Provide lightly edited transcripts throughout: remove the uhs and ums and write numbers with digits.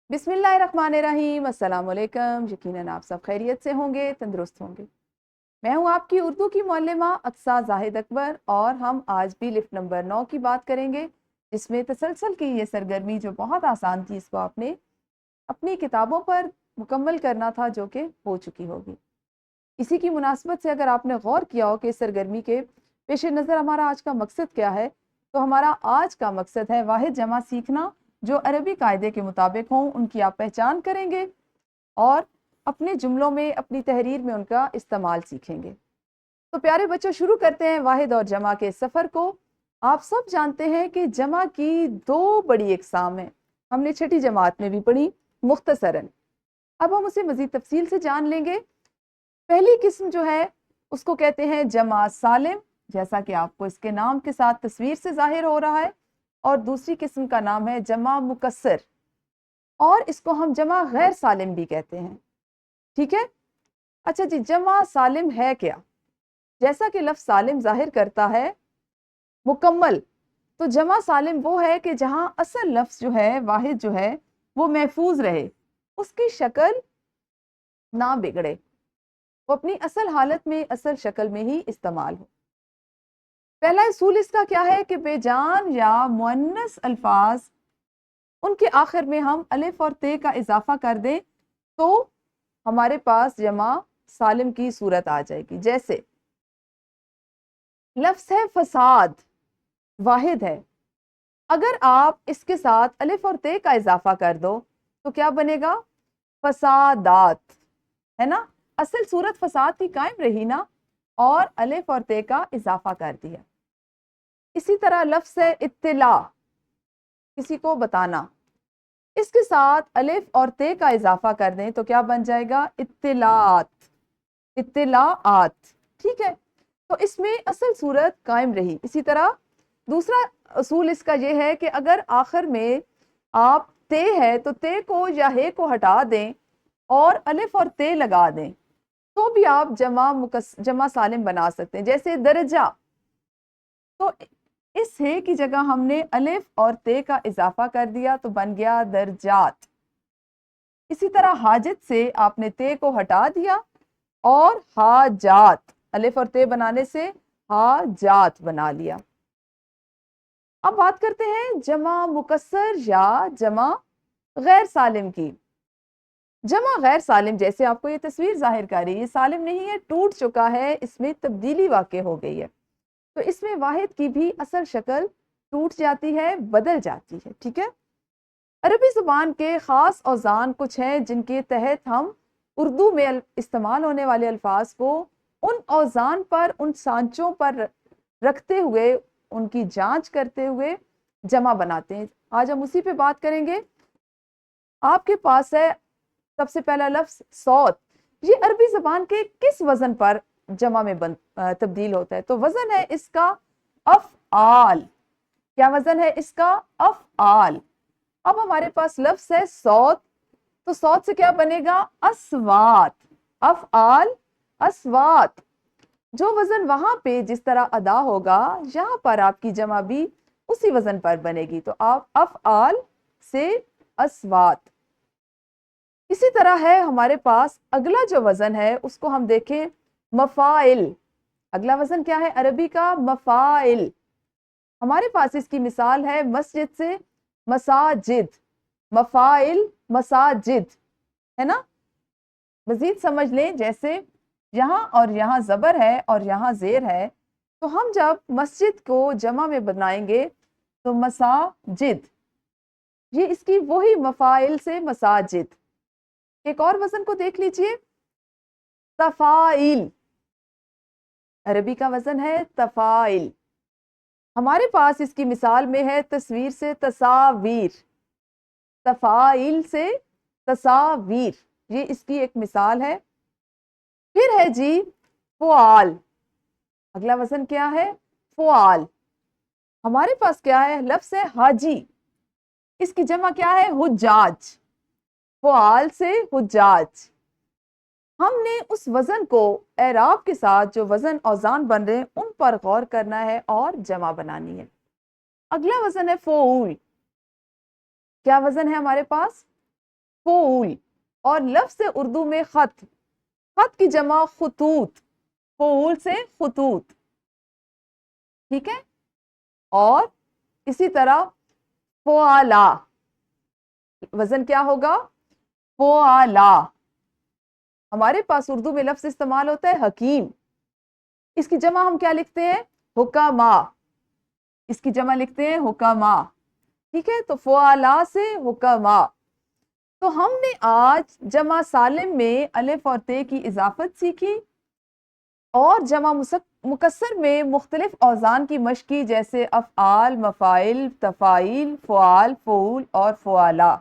बिस्मिल्लाहिर्रहमानिर्रहीम। अस्सलाम वालेकुम। यकीनन आप सब खैरियत से होंगे, तंदुरुस्त होंगे। मैं हूं आपकी उर्दू की मौल्लिमा अक्सा जाहिद अकबर और हम आज भी लिफ्ट नंबर 9 की बात करेंगे, जिसमें तसलसल की ये सरगर्मी जो बहुत आसान थी, इसको आपने अपनी किताबों पर मुकम्मल करना था, जो कि हो चुकी होगी। इसी की मुनासबत से अगर आपने गौर किया हो कि इस सरगर्मी के पेश नज़र हमारा आज का मकसद क्या है, तो हमारा आज का मकसद है वाहिद जमा सीखना जो अरबी कायदे के मुताबिक हों, उनकी आप पहचान करेंगे और अपने जुमलों में, अपनी तहरीर में उनका इस्तेमाल सीखेंगे। तो प्यारे बच्चों, शुरू करते हैं वाहिद और जमा के सफ़र को। आप सब जानते हैं कि जमा की दो बड़ी इकसाम हैं, हमने छठी जमात में भी पढ़ी मुख्तसरन। अब हम उसे मज़ीद तफसील से जान लेंगे। पहली किस्म जो है उसको कहते हैं जमा सालिम, जैसा कि आपको इसके नाम के साथ तस्वीर से जाहिर हो रहा है। और दूसरी किस्म का नाम है जमा मुकस्सर, और इसको हम जमा गैर सालिम भी कहते हैं। ठीक है। अच्छा जी, जमा सालिम है क्या? जैसा कि लफ्ज़ सालिम जाहिर करता है मुकम्मल, तो जमा सालिम वो है कि जहां असल लफ्ज़ जो है, वाहिद जो है, वो महफूज रहे, उसकी शक्ल ना बिगड़े, वो अपनी असल हालत में, असल शक्ल में ही इस्तेमाल हो। पहला असूल इसका क्या है कि बेजान या मुअन्नस अल्फाज, उनके आखिर में हम अलिफ और ते का इजाफा कर दें तो हमारे पास जमा सालिम की सूरत आ जाएगी। जैसे लफ्ज़ है फसाद, वाहिद है, अगर आप इसके साथ अलिफ और ते का इजाफा कर दो तो क्या बनेगा? फसादात, है ना। असल सूरत फसाद की कायम रही ना, और अलिफ और ते का इजाफा कर दिया। इसी तरह लफ्ज़ है इत्तिला, किसी को बताना, इसके साथ अलिफ और ते का इजाफा कर दें तो क्या बन जाएगा? इत्तिलात, इत्तिलाआत। ठीक है, तो इसमें असल सूरत कायम रही। इसी तरह दूसरा असूल इसका यह है कि अगर आखिर में आप ते है तो ते को या हे को हटा दें और अलिफ और ते लगा दें तो भी आप जमा सालिम बना सकते हैं। जैसे दर्जा, तो इस हे की जगह हमने अलिफ और ते का इजाफा कर दिया तो बन गया दर्जात। इसी तरह हाजित से आपने ते को हटा दिया और हाजात, अलिफ और ते बनाने से हाजात बना लिया। अब बात करते हैं जमा मुकस्सर या जमा गैर सालिम की। जमा गैर सालिम, जैसे आपको ये तस्वीर जाहिर कर रही है, ये सालिम नहीं है, टूट चुका है, इसमें तब्दीली वाक़ई हो गई है, तो इसमें वाहिद की भी असल शक्ल टूट जाती है, बदल जाती है। ठीक है। अरबी ज़ुबान के ख़ास औज़ान कुछ हैं जिनके तहत हम उर्दू में इस्तेमाल होने वाले अल्फाज को उन औज़ान पर, उन सांचों पर रखते हुए, उनकी जांच करते हुए जमा बनाते हैं। आज हम उसी पे बात करेंगे। आपके पास है सबसे पहला लफ्ज़ सौत। ये अरबी ज़बान के किस वज़न पर जमा में तब्दील होता है? तो वज़न है इसका अफ़आल। क्या वज़न है इसका? अफ़आल। अब हमारे पास लफ्ज़ है सौत, तो सौत से क्या बनेगा? अस्वात। अफ़आल अस्वात। जो वजन वहां पे जिस तरह अदा होगा, यहां पर आपकी जमा भी उसी वजन पर बनेगी, तो आप अफ़आल से अस्वात। इसी तरह है हमारे पास अगला जो वजन है उसको हम देखें, मफ़ाइल। अगला वजन क्या है अरबी का? मफ़ाइल। हमारे पास इसकी मिसाल है मस्जिद से मसाजिद, मफ़ाइल मसाजिद, है ना। मजीद समझ लें, जैसे यहाँ और यहाँ ज़बर है और यहाँ ज़ेर है, तो हम जब मस्जिद को जमा में बनाएंगे तो मसाजिद, ये इसकी वही मफ़ाइल से मसाजिद। एक और वजन को देख लीजिए, तफ़ाइल। अरबी का वजन है तफ़ाइल। हमारे पास इसकी मिसाल में है तस्वीर से तसावीर, तफ़ाइल से तसावीर, ये इसकी एक मिसाल है। फिर है जी फ़ुआल। अगला वजन क्या है? फ़ुआल। हमारे पास क्या है? लफ्ज़ है हाजी, इसकी जमा क्या है? हुज्जाज। फ़ुआल से हुज्जाज। हमने उस वजन को एराब के साथ जो वजन औजान बन रहे हैं उन पर गौर करना है और जमा बनानी है। अगला वजन है फ़ऊल। क्या वजन है हमारे पास? فعول، اور لفظ اردو میں خط، خط کی جمع خطوط، فعول سے خطوط، ٹھیک ہے. اور اسی طرح فعلا، وزن کیا ہوگا؟ فعلا. ہمارے پاس اردو میں لفظ استعمال ہوتا ہے حکیم، اس کی جمع ہم کیا لکھتے ہیں؟ حکما. اس کی جمع لکھتے ہیں حکما، ٹھیک ہے. تو فعلا سے حکما. تو ہم نے آج جمع سالم میں الف اور تے کی اضافت سیکھی، اور جمع مکسر میں مختلف اوزان کی مشق کی، جیسے افعال، مفاعل، تفاعیل، فعال، فعول اور فعلا.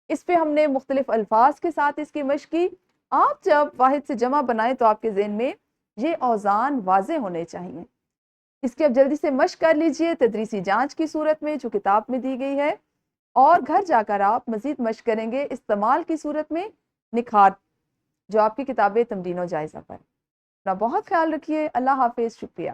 اس پہ ہم نے مختلف الفاظ کے ساتھ اس کی مشق کی. آپ جب واحد سے جمع بنائیں تو آپ کے ذہن میں یہ اوزان واضح ہونے چاہیے. اس کی اب جلدی سے مشق کر لیجئے تدریسی جانچ کی صورت میں جو کتاب میں دی گئی ہے، اور گھر جا کر آپ مزید مشق کریں گے استعمال کی صورت میں نکھار، جو آپ کی کتاب تمرین و جائزہ پر. اپنا بہت خیال رکھیے. اللہ حافظ. شکریہ.